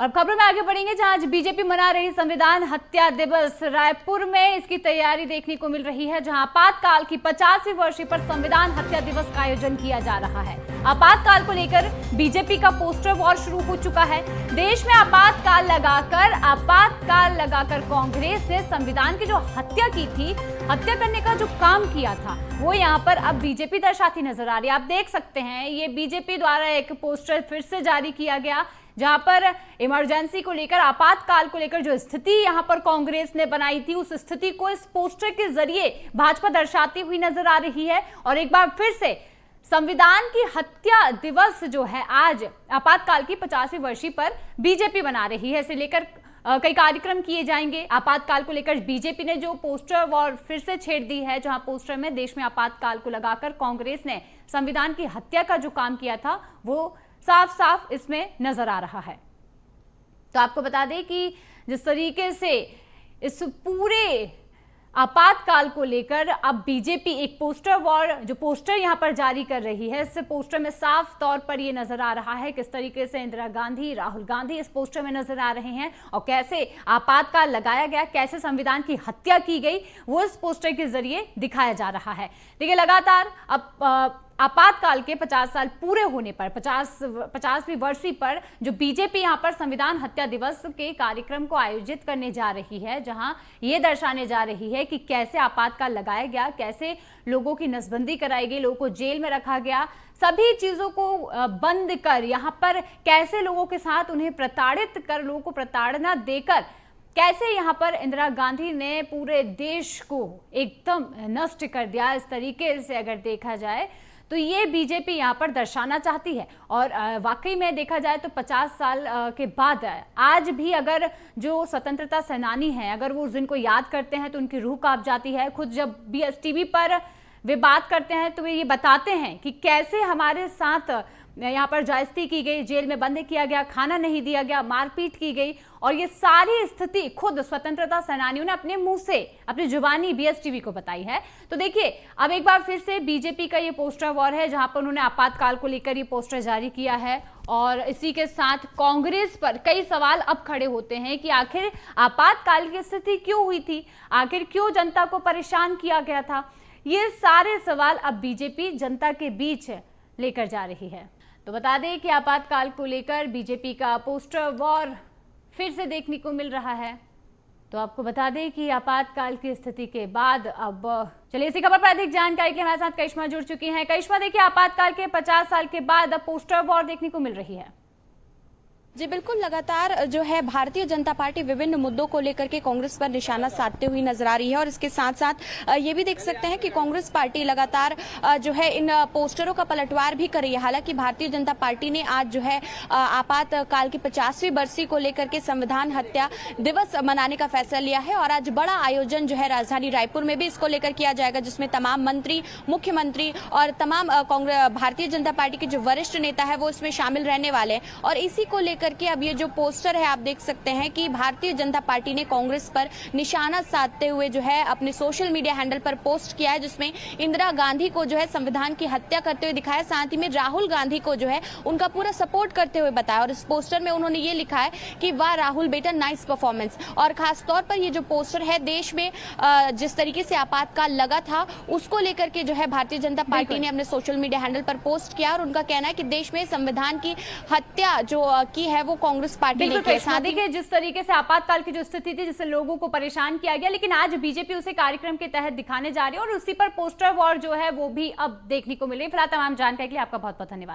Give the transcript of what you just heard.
और खबरों में आगे बढ़ेंगे, जहां आज बीजेपी मना रही संविधान हत्या दिवस। रायपुर में इसकी तैयारी देखने को मिल रही है, जहां आपातकाल की 50वीं वर्षी पर संविधान हत्या दिवस का आयोजन किया जा रहा है। आपातकाल को लेकर बीजेपी का पोस्टर वॉर शुरू हो चुका है। देश में आपातकाल लगाकर कांग्रेस ने संविधान की जो हत्या की थी, हत्या करने का जो काम किया था, वो यहाँ पर अब बीजेपी दर्शाती नजर आ रही है। आप देख सकते हैं, ये बीजेपी द्वारा एक पोस्टर फिर से जारी किया गया, जहां पर इमरजेंसी को लेकर, आपातकाल को लेकर जो स्थिति यहां पर कांग्रेस ने बनाई थी, उस स्थिति को इस पोस्टर के जरिए भाजपा दर्शाती हुई नजर आ रही है। और एक बार फिर से संविधान की हत्या दिवस जो है आज आपातकाल की 50वीं वर्षी पर बीजेपी बना रही है। इसे लेकर कई कार्यक्रम किए जाएंगे। आपातकाल को लेकर बीजेपी ने जो पोस्टर वॉर फिर से छेड़ दी है, जहां पोस्टर में देश में आपातकाल को लगाकर कांग्रेस ने संविधान की हत्या का जो काम किया था, वो साफ साफ इसमें नजर आ रहा है। तो आपको बता दें कि जिस तरीके से इस पूरे आपातकाल को लेकर अब बीजेपी एक पोस्टर वॉर, जो पोस्टर यहां पर जारी कर रही है, इस पोस्टर में साफ तौर पर यह नजर आ रहा है किस तरीके से इंदिरा गांधी, राहुल गांधी इस पोस्टर में नजर आ रहे हैं और कैसे आपातकाल लगाया गया, कैसे संविधान की हत्या की गई, वो इस पोस्टर के जरिए दिखाया जा रहा है। देखिए, लगातार अब आपातकाल के 50 साल पूरे होने पर, 50वीं वर्षी पर जो बीजेपी यहां पर संविधान हत्या दिवस के कार्यक्रम को आयोजित करने जा रही है, जहां ये दर्शाने जा रही है कि कैसे आपातकाल लगाया गया, कैसे लोगों की नसबंदी कराई गई, लोगों को जेल में रखा गया, सभी चीजों को बंद कर यहाँ पर कैसे लोगों के साथ उन्हें प्रताड़ित कर, लोगों को प्रताड़ना देकर कैसे यहाँ पर इंदिरा गांधी ने पूरे देश को एकदम नष्ट कर दिया। इस तरीके से अगर देखा जाए तो ये बीजेपी यहाँ पर दर्शाना चाहती है। और वाकई में देखा जाए तो 50 साल के बाद आज भी अगर जो स्वतंत्रता सेनानी हैं, अगर वो उस दिन को याद करते हैं तो उनकी रूह कांप जाती है। खुद जब BSTV पर वे बात करते हैं तो वे ये बताते हैं कि कैसे हमारे साथ यहाँ पर जायजती की गई, जेल में बंद किया गया, खाना नहीं दिया गया, मारपीट की गई। और ये सारी स्थिति खुद स्वतंत्रता सेनानियों ने अपने मुंह से, अपनी जुबानी BSTV को बताई है। तो देखिए, अब एक बार फिर से बीजेपी का ये पोस्टर वॉर है, जहां पर उन्होंने आपातकाल को लेकर ये पोस्टर जारी किया है। और इसी के साथ कांग्रेस पर कई सवाल अब खड़े होते हैं कि आखिर आपातकाल की स्थिति क्यों हुई थी, आखिर क्यों जनता को परेशान किया गया था। ये सारे सवाल अब बीजेपी जनता के बीच लेकर जा रही है। तो बता दें कि आपातकाल को लेकर बीजेपी का पोस्टर वॉर फिर से देखने को मिल रहा है। तो आपको बता दें कि आपातकाल की स्थिति के बाद अब चलिए इसी खबर पर अधिक जानकारी के लिए हमारे साथ करिश्मा जुड़ चुकी हैं। करिश्मा, देखिए, आपातकाल के 50 साल के बाद अब पोस्टर वॉर देखने को मिल रही है। जी बिल्कुल, लगातार जो है भारतीय जनता पार्टी विभिन्न मुद्दों को लेकर के कांग्रेस पर निशाना साधते हुई नजर आ रही है। और इसके साथ साथ ये भी देख सकते हैं कि कांग्रेस पार्टी लगातार जो है इन पोस्टरों का पलटवार भी कर रही है। हालांकि भारतीय जनता पार्टी ने आज जो है आपातकाल की 50वीं बरसी को लेकर के संविधान हत्या दिवस मनाने का फैसला लिया है। और आज बड़ा आयोजन जो है राजधानी रायपुर में भी इसको लेकर किया जाएगा, जिसमें तमाम मंत्री, मुख्यमंत्री और तमाम भारतीय जनता पार्टी के जो वरिष्ठ नेता है वो इसमें शामिल रहने वाले हैं। और इसी को करके अब ये जो पोस्टर है, आप देख सकते हैं कि भारतीय जनता पार्टी ने कांग्रेस पर निशाना साधते हुए जो है अपने सोशल मीडिया हैंडल पर पोस्ट किया है, जिसमें इंदिरा गांधी को जो है संविधान की हत्या करते हुए दिखाया, साथ ही में राहुल गांधी को जो है उनका पूरा सपोर्ट करते हुए बताया। और इस पोस्टर में उन्होंने ये लिखा है कि वाह राहुल बेटा, नाइस परफॉर्मेंस। और खास तौर पर ये जो पोस्टर है, देश में जिस तरीके से आपातकाल लगा था उसको लेकर के जो है भारतीय जनता पार्टी ने अपने सोशल मीडिया हैंडल पर पोस्ट किया। और उनका कहना है कि देश में संविधान की हत्या जो की है वो कांग्रेस पार्टी ने की। शादी के जिस तरीके से आपातकाल की जो स्थिति थी, जिससे लोगों को परेशान किया गया, लेकिन आज बीजेपी उसे कार्यक्रम के तहत दिखाने जा रही है और उसी पर पोस्टर वॉर जो है वो भी अब देखने को मिले। फिलहाल तमाम जानकारी के लिए आपका बहुत बहुत धन्यवाद।